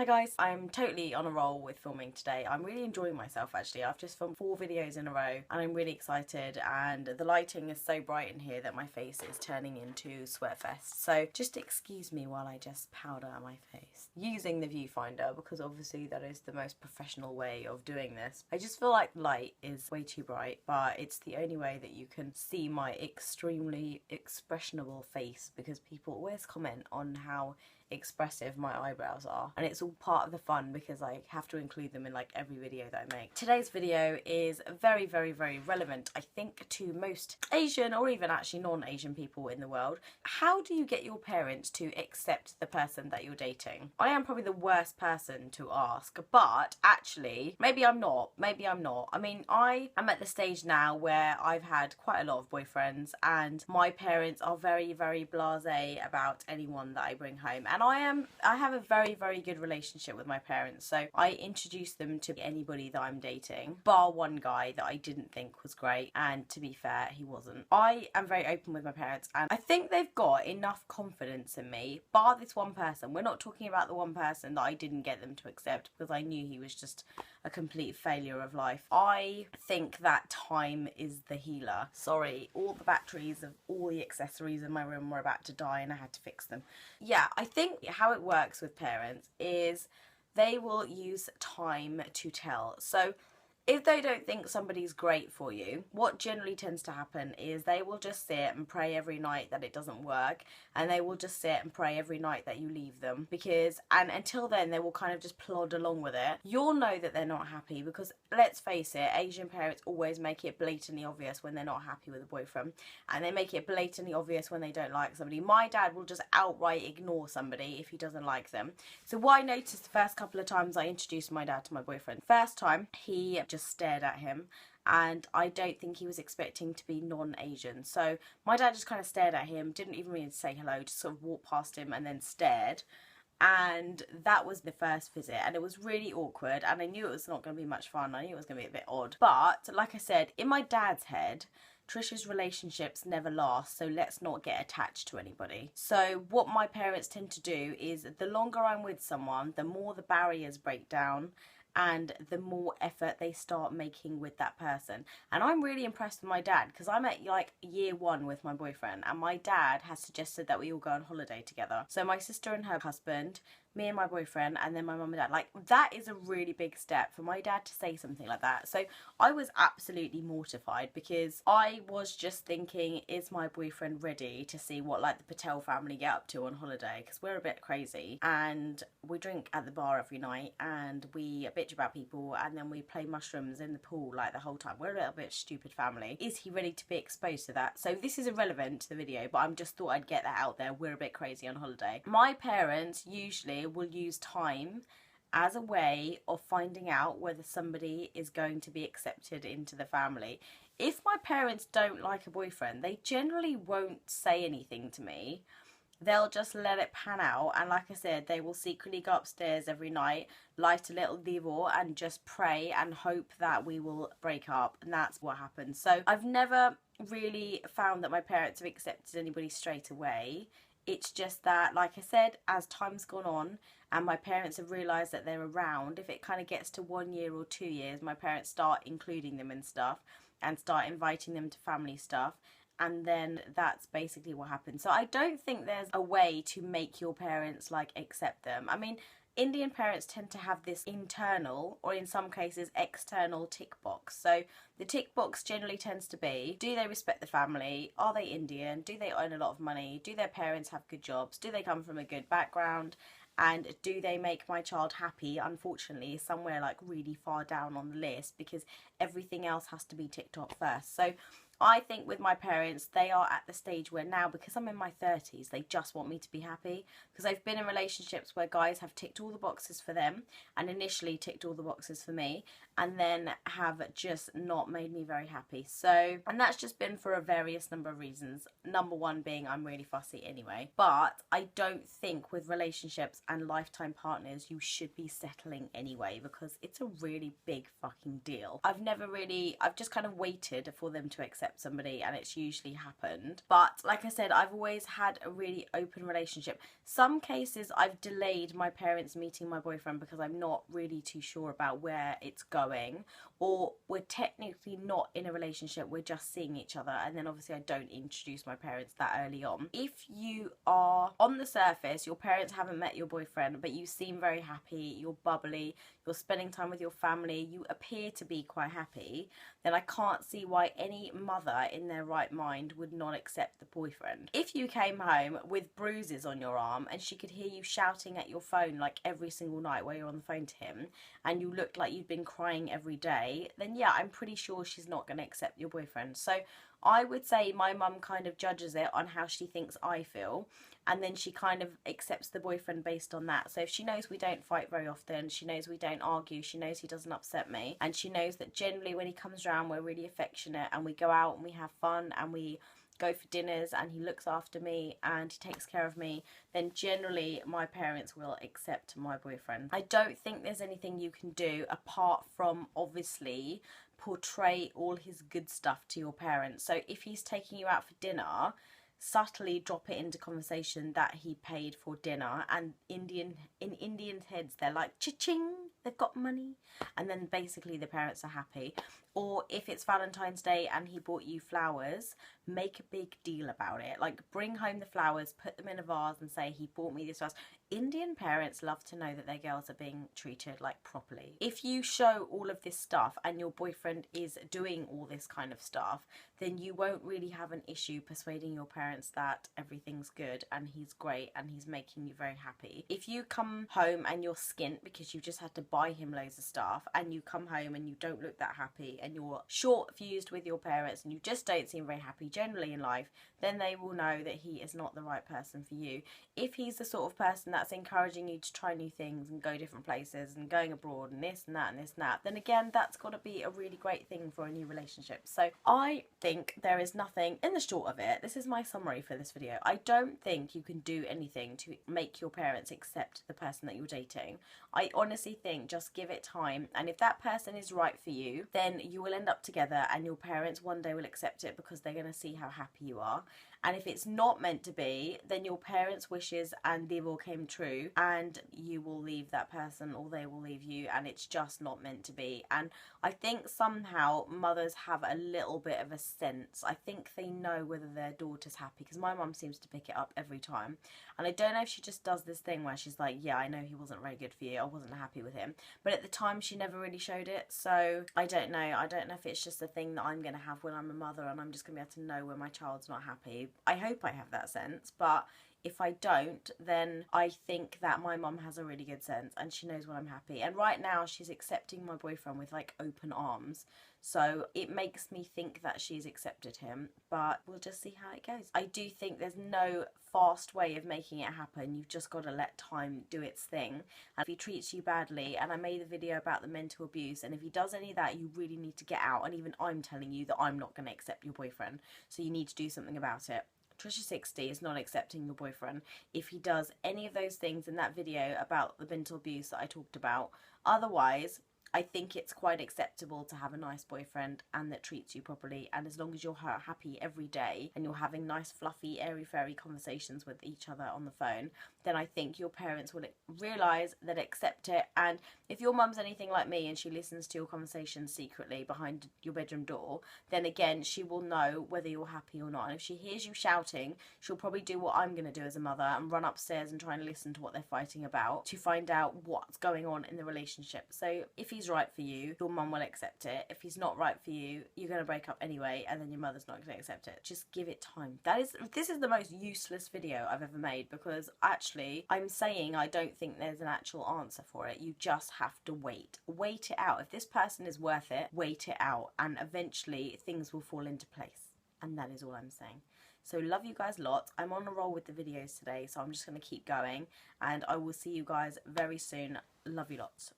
Hi guys, I'm totally on a roll with filming today. I'm really enjoying myself actually. I've just filmed 4 videos in a row and I'm really excited, and the lighting is so bright in here that my face is turning into Sweatfest. So just excuse me while I just powder my face using the viewfinder, because obviously that is the most professional way of doing this. I just feel like light is way too bright, but it's the only way that you can see my extremely expressionable face, because people always comment on how expressive my eyebrows are, and it's all part of the fun because I have to include them in like every video that I make. Today's video is very relevant, I think, to most Asian or even actually non-Asian people in the world. How do you get your parents to accept the person that you're dating? I am probably the worst person to ask, but actually maybe I'm not. I mean, I am at the stage now where I've had quite a lot of boyfriends and my parents are very blasé about anyone that I bring home, and I have a very good relationship with my parents, so I introduce them to anybody that I'm dating, bar one guy that I didn't think was great, and to be fair, he wasn't. I am very open with my parents and I think they've got enough confidence in me, bar this one person. We're not talking about the one person that I didn't get them to accept because I knew he was just a complete failure of life. I think that time is the healer. Sorry, all the batteries of all the accessories in my room were about to die and I had to fix them. Yeah, I think how it works with parents is they will use time to tell. So if they don't think somebody's great for you, what generally tends to happen is they will just sit and pray every night that it doesn't work, and they will just sit and pray every night that you leave them, and until then they will kind of just plod along with it. You'll know that they're not happy because, let's face it, Asian parents always make it blatantly obvious when they're not happy with a boyfriend, and they make it blatantly obvious when they don't like somebody. My dad will just outright ignore somebody if he doesn't like them. So what I noticed the first couple of times I introduced my dad to my boyfriend, first time he just stared at him, and I don't think he was expecting to be non-Asian, so my dad just kind of stared at him, didn't even really say hello, just sort of walked past him and then stared. And that was the first visit, and it was really awkward, and I knew it was not going to be much fun. I knew it was going to be a bit odd, but like I said, in my dad's head, Trisha's relationships never last, so let's not get attached to anybody. So what my parents tend to do is, the longer I'm with someone, the more the barriers break down and the more effort they start making with that person. And I'm really impressed with my dad, because I'm at like year 1 with my boyfriend, and my dad has suggested that we all go on holiday together. So my sister and her husband, me and my boyfriend, and then my mum and dad. Like, that is a really big step for my dad to say something like that. So I was absolutely mortified, because I was just thinking, is my boyfriend ready to see what like the Patel family get up to on holiday? Because we're a bit crazy and we drink at the bar every night and we bitch about people and then we play mushrooms in the pool like the whole time. We're a little bit stupid family. Is he ready to be exposed to that? So this is irrelevant to the video, but I'm just thought I'd get that out there. We're a bit crazy on holiday. My parents usually will use time as a way of finding out whether somebody is going to be accepted into the family. If my parents don't like a boyfriend, they generally won't say anything to me. They'll just let it pan out, and like I said, they will secretly go upstairs every night, light a little devil and just pray and hope that we will break up, and that's what happens. So I've never really found that my parents have accepted anybody straight away. It's just that, like I said, as time's gone on and my parents have realised that they're around, if it kind of gets to 1 year or 2 years, my parents start including them in stuff and start inviting them to family stuff, and then that's basically what happens. So I don't think there's a way to make your parents like accept them. I mean, Indian parents tend to have this internal, or in some cases external, tick box. So the tick box generally tends to be, do they respect the family? Are they Indian? Do they earn a lot of money? Do their parents have good jobs? Do they come from a good background? And do they make my child happy? Unfortunately, somewhere like really far down on the list, because everything else has to be ticked off first. So I think with my parents, they are at the stage where now, because I'm in my 30s, they just want me to be happy, because I've been in relationships where guys have ticked all the boxes for them and initially ticked all the boxes for me, and then have just not made me very happy. So, and that's just been for a various number of reasons. Number one being I'm really fussy anyway. But I don't think with relationships and lifetime partners you should be settling anyway, because it's a really big fucking deal. I've just kind of waited for them to accept accept somebody, and it's usually happened. But like I said, I've always had a really open relationship. Some cases I've delayed my parents meeting my boyfriend because I'm not really too sure about where it's going, or we're technically not in a relationship, we're just seeing each other, and then obviously I don't introduce my parents that early on. If you are on the surface, your parents haven't met your boyfriend, but you seem very happy, you're bubbly, you're spending time with your family, you appear to be quite happy, then I can't see why any mother in their right mind would not accept the boyfriend. If you came home with bruises on your arm and she could hear you shouting at your phone like every single night while you're on the phone to him, and you looked like you'd been crying every day, then yeah, I'm pretty sure she's not going to accept your boyfriend. So I would say my mum kind of judges it on how she thinks I feel, and then she kind of accepts the boyfriend based on that. So if she knows we don't fight very often, she knows we don't argue, she knows he doesn't upset me, and she knows that generally when he comes around we're really affectionate and we go out and we have fun and we go for dinners and he looks after me and he takes care of me, then generally my parents will accept my boyfriend. I don't think there's anything you can do apart from obviously portray all his good stuff to your parents. So if he's taking you out for dinner, subtly drop it into conversation that he paid for dinner, and in Indian heads they're like cha-ching, they've got money, and then basically the parents are happy. Or if it's Valentine's Day and he bought you flowers, make a big deal about it. Like, bring home the flowers, put them in a vase and say, he bought me these flowers. Indian parents love to know that their girls are being treated like properly. If you show all of this stuff and your boyfriend is doing all this kind of stuff, then you won't really have an issue persuading your parents that everything's good and he's great and he's making you very happy. If you come home and you're skint because you just had to buy him loads of stuff, and you come home and you don't look that happy and you're short fused with your parents and you just don't seem very happy generally in life, then they will know that he is not the right person for you. If he's the sort of person that's encouraging you to try new things and go different places and going abroad and this and that and this and that, then again, that's got to be a really great thing for a new relationship. So I think there is nothing, in the short of it, this is my summary for this video, I don't think you can do anything to make your parents accept the person that you're dating. I honestly think just give it time, and if that person is right for you, then you will end up together and your parents one day will accept it because they're going to see how happy you are. And if it's not meant to be, then your parents' wishes and they will came true, and you will leave that person or they will leave you, and it's just not meant to be. And I think somehow mothers have a little bit of a sense. I think they know whether their daughter's happy, because my mum seems to pick it up every time. And I don't know if she just does this thing where she's like, yeah, I know he wasn't very good for you, I wasn't happy with him. But at the time she never really showed it, so I don't know. I don't know if it's just a thing that I'm going to have when I'm a mother and I'm just going to be able to know when my child's not happy. I hope I have that sense, but if I don't, then I think that my mum has a really good sense and she knows when I'm happy. And right now she's accepting my boyfriend with like open arms. So it makes me think that she's accepted him, but we'll just see how it goes. I do think there's no fast way of making it happen. You've just got to let time do its thing. And if he treats you badly, and I made a video about the mental abuse, and if he does any of that, you really need to get out. And even I'm telling you that I'm not going to accept your boyfriend. So you need to do something about it. Trisha60 is not accepting your boyfriend if he does any of those things in that video about the mental abuse that I talked about. Otherwise, I think it's quite acceptable to have a nice boyfriend and that treats you properly, and as long as you're happy every day and you're having nice fluffy airy-fairy conversations with each other on the phone, then I think your parents will realise that, accept it. And if your mum's anything like me and she listens to your conversations secretly behind your bedroom door, then again she will know whether you're happy or not. And if she hears you shouting, she'll probably do what I'm going to do as a mother and run upstairs and try and listen to what they're fighting about to find out what's going on in the relationship. So if he's right for you, your mum will accept it. If he's not right for you, you're going to break up anyway, and then your mother's not going to accept it. Just give it time. This is the most useless video I've ever made, because actually I'm saying I don't think there's an actual answer for it. You just have to wait it out. If this person is worth it, wait it out, and eventually things will fall into place. And that is all I'm saying. So love you guys lots. I'm on a roll with the videos today, so I'm just going to keep going, and I will see you guys very soon. Love you lots.